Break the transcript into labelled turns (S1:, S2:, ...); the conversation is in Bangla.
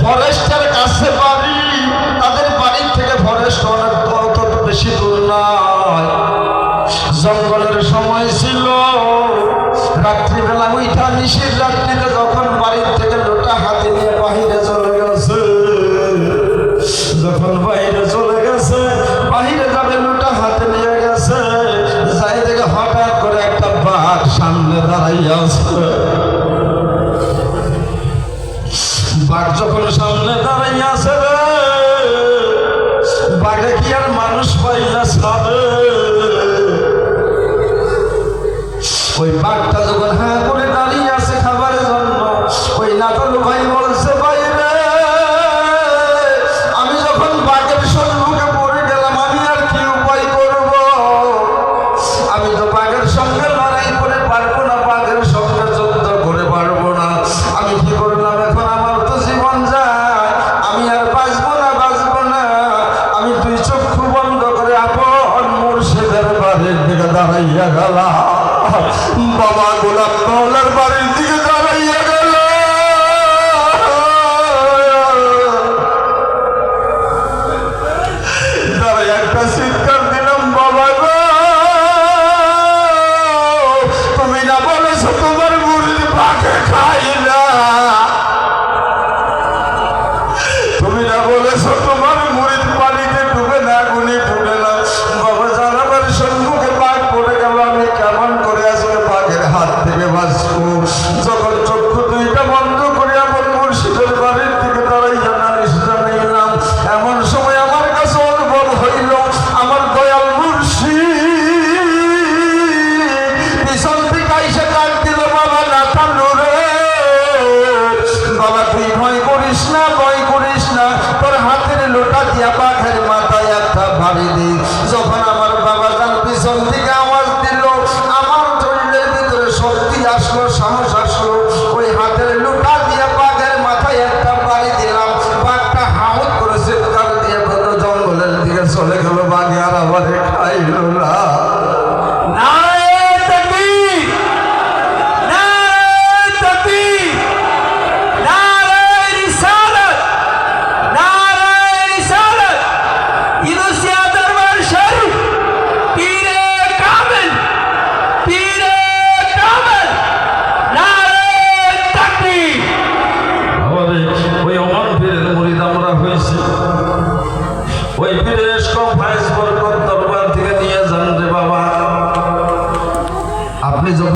S1: ফরেস্টের কাছে বাড়ি, তাদের বাড়ির থেকে ফরেস্ট অনেক অত বেশি দূর নয়। জঙ্গলের সময় ছিল, রাত্রিবেলা উঠা নিশির রাত্রিতে যখন বাড়ির থেকে লোটা হাতে নিয়ে বাহিরে চলে গেছে, যখন বাইরে চলে গেছে, বাহিরে যাবে লোটা হাতে নিয়ে গেছে, যাই দেখে হঠাৎ করে একটা বাঘ সামনে দাঁড়াইয়া আছে। বাঘ যখন সামনে দাঁড়াইয়া আছে রে, বাঘে কি আর মানুষ পাইলা ছাড়ে? ওই বাঘটা যখন হ্যাঁ করে দাঁড়িয়ে আছে খাবারের জন্য, ওই নাটক ভাই